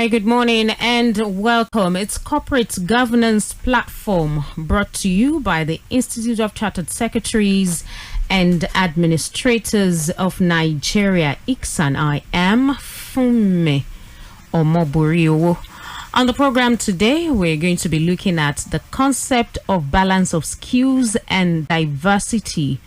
right, good morning and welcome. It's Corporate Governance Platform brought to you by the Institute of Chartered Secretaries and Administrators of Nigeria, ICSAN. I am Funmi Omoburiwo. On the program today, we're going to be looking at the concept of balance of skills and diversity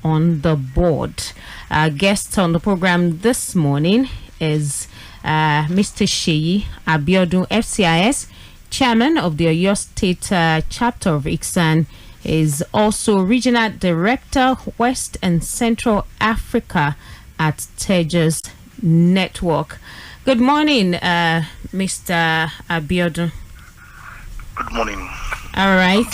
on the board. Our guest on the program this morning is Mr. Sheyi Abiodun, FCIS, Chairman of the Oyo State Chapter of ICSAN, is also Regional Director, West and Central Africa at Tejas Network. Good morning, Mr. Abiodun. Good morning. All right.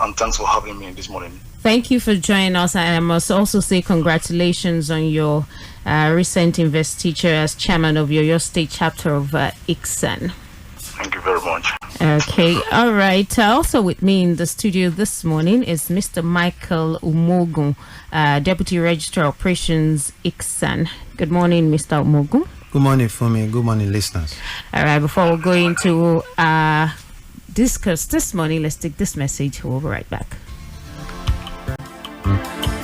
And thanks for having me this morning. Thank you for joining us. And I must also say congratulations on your recent investiture as chairman of your state chapter of ICSAN. Thank you very much. Okay, all right. Also with me in the studio this morning is Mr. Michael Umogun, Deputy Registrar Operations ICSAN. Good morning, Mr. Umogun. Good morning, Fumi. Good morning, listeners. All right, before we go into discuss this morning, let's take this message. We'll be right back.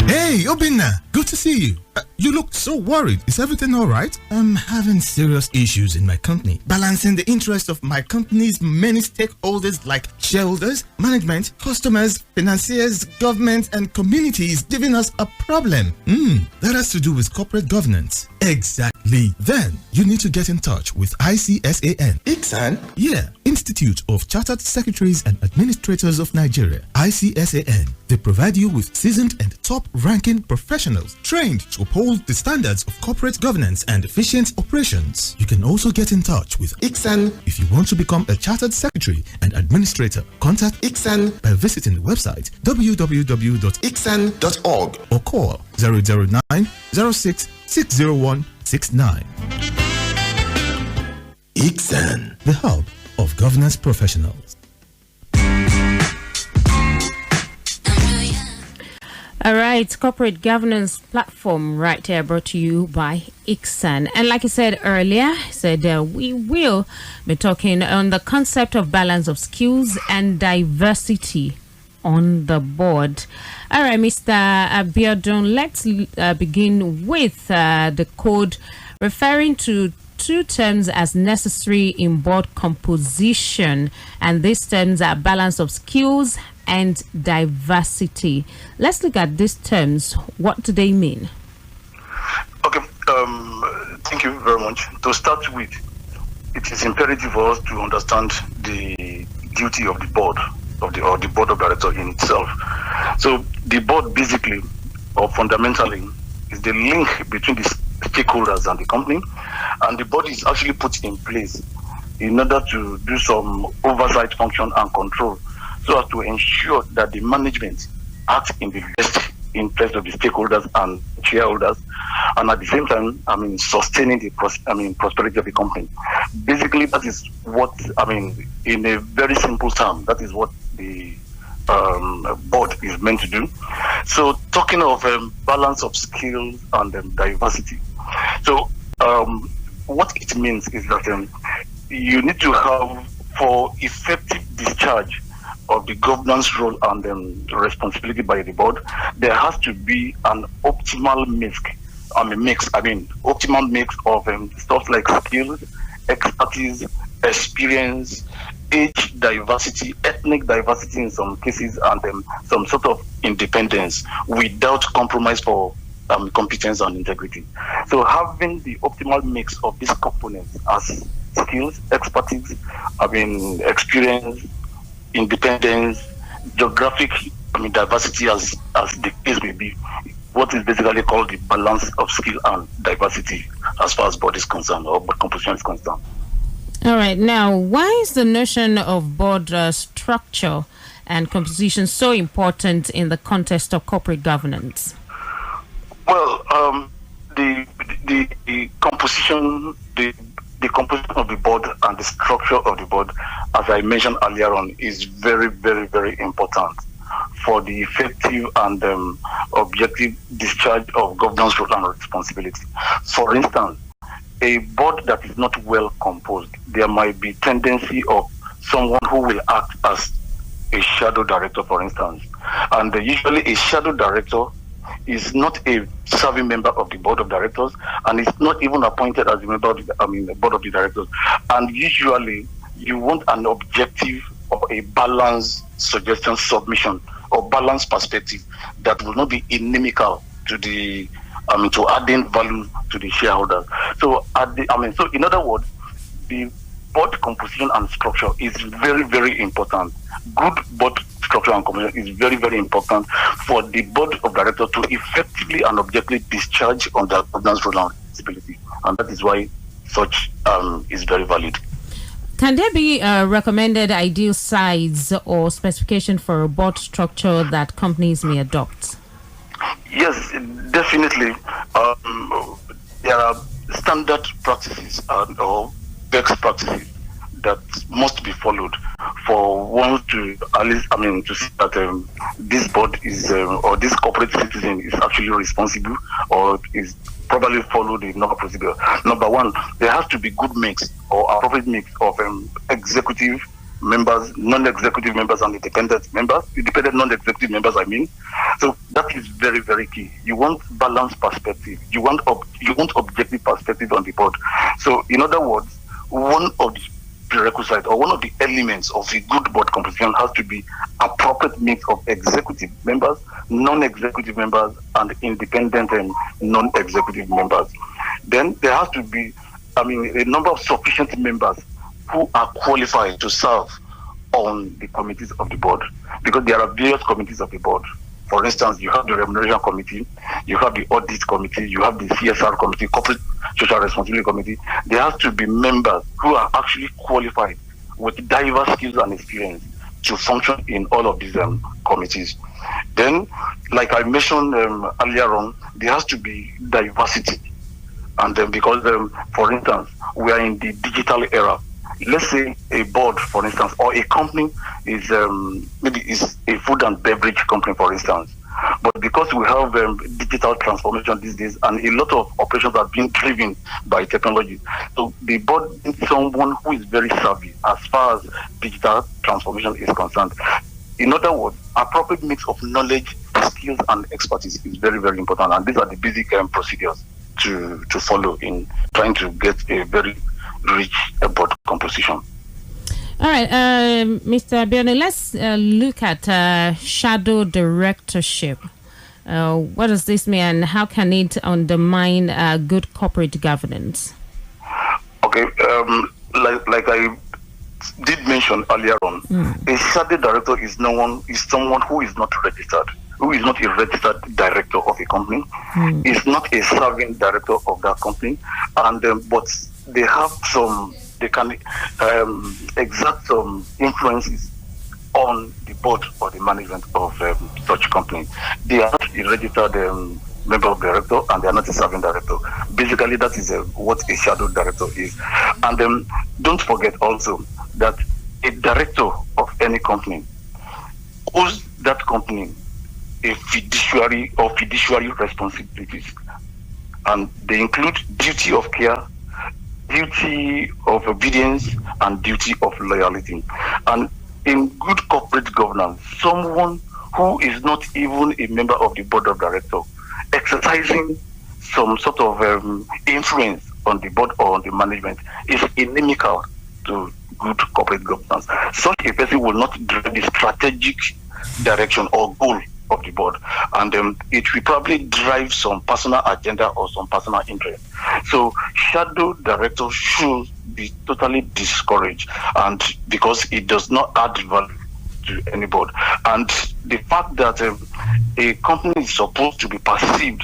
Hey, Obinna, good to see you. You look so worried. Is everything all right? I'm having serious issues in my company. Balancing the interests of my company's many stakeholders like shareholders, management, customers, financiers, government, and community is giving us a problem. That has to do with corporate governance. Exactly. Then, you need to get in touch with ICSAN. ICSAN? Yeah, Institute of Chartered Secretaries and Administrators of Nigeria. ICSAN. They provide you with seasoned and top-ranking professionals trained to uphold the standards of corporate governance and efficient operations. You can also get in touch with ICSAN if you want to become a chartered secretary and administrator. Contact ICSAN by visiting the website www.icsan.org or call 009 06 601 69. ICSAN, the hub of governance professionals. All right, Corporate Governance Platform right here brought to you by ICSAN. And like I said earlier, we will be talking on the concept of balance of skills and diversity on the board. All right, Mr. Abiodun, let's begin with the code referring to two terms as necessary in board composition, and these terms are balance of skills and diversity. Let's look at these terms. What do they mean? Okay, thank you very much. To start with, it is imperative for us to understand the duty of the board or the board of directors in itself. So the board basically or fundamentally is the link between the stakeholders and the company, and the board is actually put in place in order to do some oversight function and control, so as to ensure that the management acts in the best interest of the stakeholders and shareholders, and at the same time, sustaining the prosperity of the company. Basically, that is what, in a very simple term, that is what the board is meant to do. So, talking of balance of skills and diversity. So, what it means is that you need to have, for effective discharge of the governance role and responsibility by the board, there has to be an optimal optimal mix of stuff like skills, expertise, experience, age diversity, ethnic diversity in some cases, and some sort of independence without compromise for competence and integrity. So having the optimal mix of these components as skills, expertise, experience, independence, geographic diversity as the case may be, what is basically called the balance of skill and diversity as far as board is concerned or board composition is concerned. All right. Now, why is the notion of board structure and composition so important in the context of corporate governance? Well, the composition, the composition of the board and the structure of the board, as I mentioned earlier on, is very, very, very important for the effective and objective discharge of governance role and responsibility. For instance, a board that is not well composed, there might be tendency of someone who will act as a shadow director, for instance. And usually a shadow director is not a serving member of the board of directors, and is not even appointed as a member of the board of the directors. And usually you want an objective or a balanced suggestion submission or balanced perspective that will not be inimical to the to adding value to the shareholders. So so in other words, the board composition and structure is very, very important. Good board structure and composition is very, very important for the board of directors to effectively and objectively discharge on their governance role and responsibility. And that is why such is very valid. Can there be a recommended ideal size or specification for a board structure that companies may adopt? Yes, definitely. There are standard practices or best practices that must be followed for one to at least, to see that this board is or this corporate citizen is actually responsible or is probably follow the normal procedure. Number one, there has to be good mix or appropriate mix of executive members, non-executive members, and independent non-executive members. So that is very, very key. You want balanced perspective. You want objective perspective on the board. So, in other words, one of the prerequisites or one of the elements of a good board composition has to be appropriate mix of executive members, non-executive members, and independent and non-executive members. Then there has to be, a number of sufficient members who are qualified to serve on the committees of the board, because there are various committees of the board. For instance, you have the remuneration committee, you have the audit committee, you have the CSR committee, corporate social responsibility committee. There has to be members who are actually qualified with diverse skills and experience to function in all of these committees. Then, like I mentioned earlier on, there has to be diversity. And then because, for instance, we are in the digital era. Let's say a board, for instance, or a company is maybe is a food and beverage company, for instance. But because we have digital transformation these days, and a lot of operations are being driven by technology, so the board needs someone who is very savvy as far as digital transformation is concerned. In other words, appropriate mix of knowledge, skills, and expertise is very, very important. And these are the basic procedures to follow in trying to get a very rich board composition. All right, Mr. Abione, let's look at shadow directorship. What does this mean, and how can it undermine good corporate governance? Okay, like I did mention earlier on, a shadow director is someone who is not registered, who is not a registered director of a company, is not a serving director of that company, and but they can exert some influences on the board or the management of such company. They are not a registered member of director, and they are not a serving director. Basically, that is what a shadow director is. And don't forget also that a director of any company owes that company a fiduciary or fiduciary responsibilities, and they include duty of care, duty of obedience, and duty of loyalty. And in good corporate governance, someone who is not even a member of the board of directors exercising some sort of influence on the board or on the management is inimical to good corporate governance. Such a person will not drive the strategic direction or goal of the board, and it will probably drive some personal agenda or some personal interest. So shadow director should be totally discouraged, and because it does not add value to any board. And the fact that a company is supposed to be perceived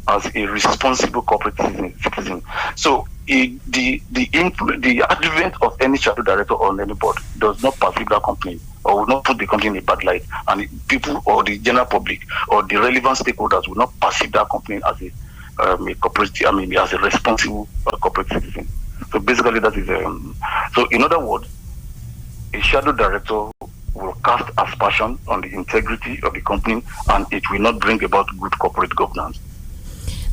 as a responsible corporate citizen. So the advent of any shadow director on any board does not perceive that company or will not put the company in a bad light, and people or the general public or the relevant stakeholders will not perceive that company as a corporate, as a responsible corporate citizen. So basically that is so in other words, a shadow director will cast aspersion on the integrity of the company, and it will not bring about good corporate governance.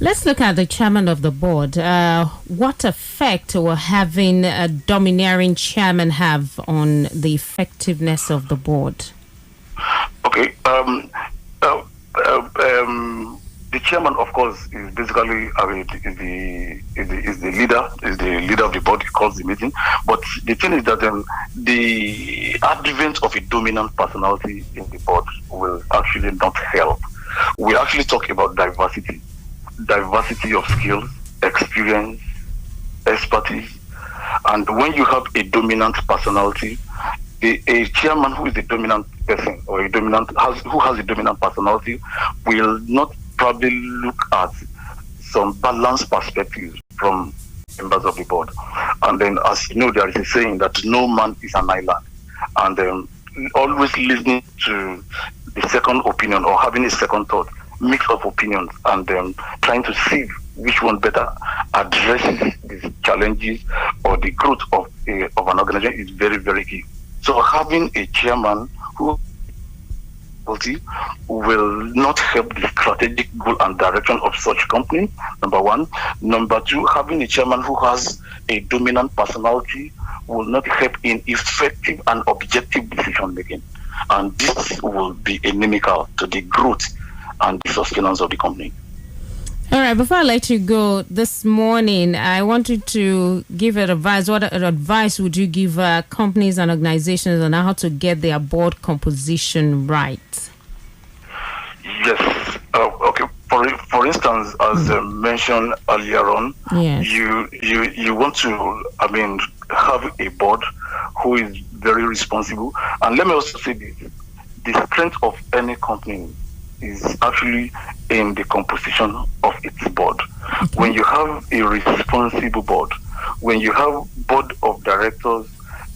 Let's look at the chairman of the board. What effect will having a domineering chairman have on the effectiveness of the board? Okay. The chairman, of course, is basically is the leader of the board. He calls the meeting. But the thing is that the advent of a dominant personality in the board will actually not help. We actually talk about diversity of skills, experience, expertise, and when you have a dominant personality, a chairman who is a dominant person or who has a dominant personality will not probably look at some balanced perspectives from members of the board. And then, as you know, there is a saying that no man is an island, and always listening to the second opinion or having a second thought, mix of opinions, and trying to see which one better addresses these challenges or the growth of an organization is very, very key. So having a chairman who will not help the strategic goal and direction of such company, number one. Number two, having a chairman who has a dominant personality will not help in effective and objective decision making. And this will be inimical to the growth and the sustenance of the company. All right, before I let you go this morning, I wanted to give advice. What advice would you give companies and organizations on how to get their board composition right? Yes. Okay. For instance, as mentioned earlier on, yes. you want to, have a board who is very responsible. And let me also say this: the strength of any company is actually in the composition of its board. Okay. When you have a responsible board, when you have board of directors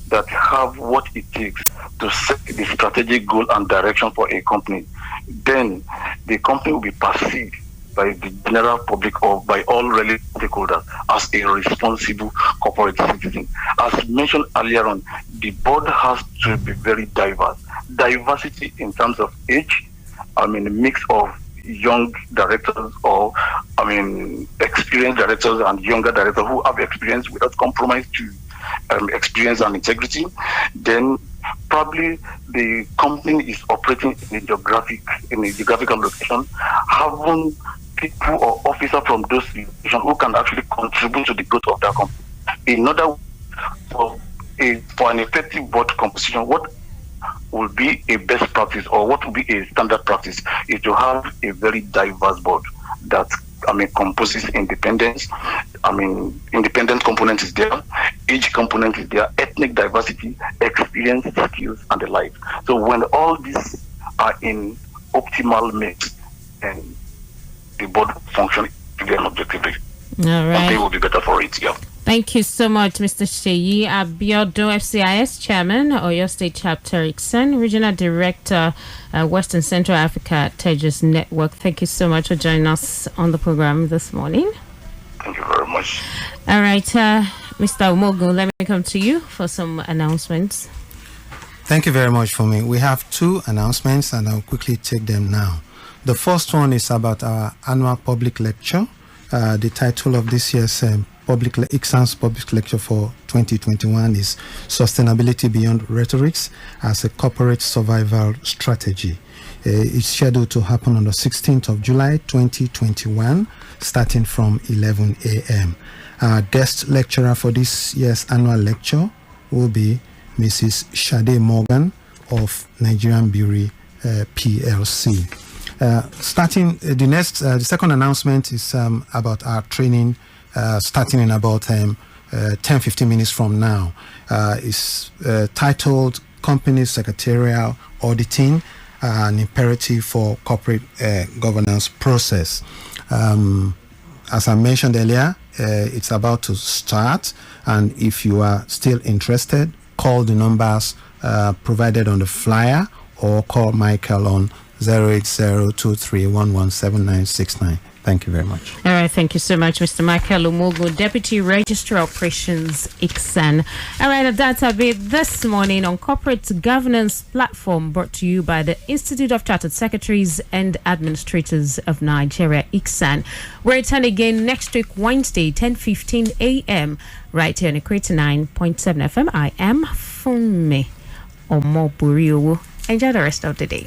that have what it takes to set the strategic goal and direction for a company, then the company will be perceived by the general public or by all relevant stakeholders as a responsible corporate citizen. As mentioned earlier on, the board has to be very diverse. Diversity in terms of age, a mix of young directors or, experienced directors and younger directors who have experience without compromise to experience and integrity. Then probably the company is operating in a geographical location, having people or officers from those locations who can actually contribute to the growth of that company. In order for an effective board composition, what will be a best practice or what will be a standard practice is to have a very diverse board that composes independence. Independent component is there, age component is there, ethnic diversity, experience, skills, and the like. So when all these are in optimal mix, and the board function again objectively, all right, and they will be better for it. Yeah. Thank you so much, Mr. Sheyi Abiodun, FCIS Chairman, Oyo State Chapter Ixen, Regional Director, Western Central Africa Tejas Network. Thank you so much for joining us on the program this morning. Thank you very much. All right, Mr. Umogun, let me come to you for some announcements. Thank you very much for me. We have two announcements and I'll quickly take them now. The first one is about our annual public lecture. The title of this year's Ixen's public lecture for 2021 is Sustainability Beyond Rhetorics as a Corporate Survival Strategy. It's scheduled to happen on the 16th of July 2021, starting from 11 a.m. Our guest lecturer for this year's annual lecture will be Mrs. Shade Morgan of Nigerian Brewery PLC. The second announcement is about our training starting in about 10-15 minutes from now. It's titled Company Secretarial Auditing, an Imperative for Corporate Governance Process. As I mentioned earlier, it's about to start, and if you are still interested, call the numbers provided on the flyer or call Michael on 08023117969. Thank you very much. All right, thank you so much, Mr. Michael Umogo, Deputy Registrar Operations, ICSAN. All right, a data bit this morning on Corporate Governance Platform, brought to you by the Institute of Chartered Secretaries and Administrators of Nigeria, ICSAN. We'll return again next week, Wednesday, 10:15 a.m., right here on Equator 9.7 FM. I am Funmi Omoburi. Enjoy the rest of the day.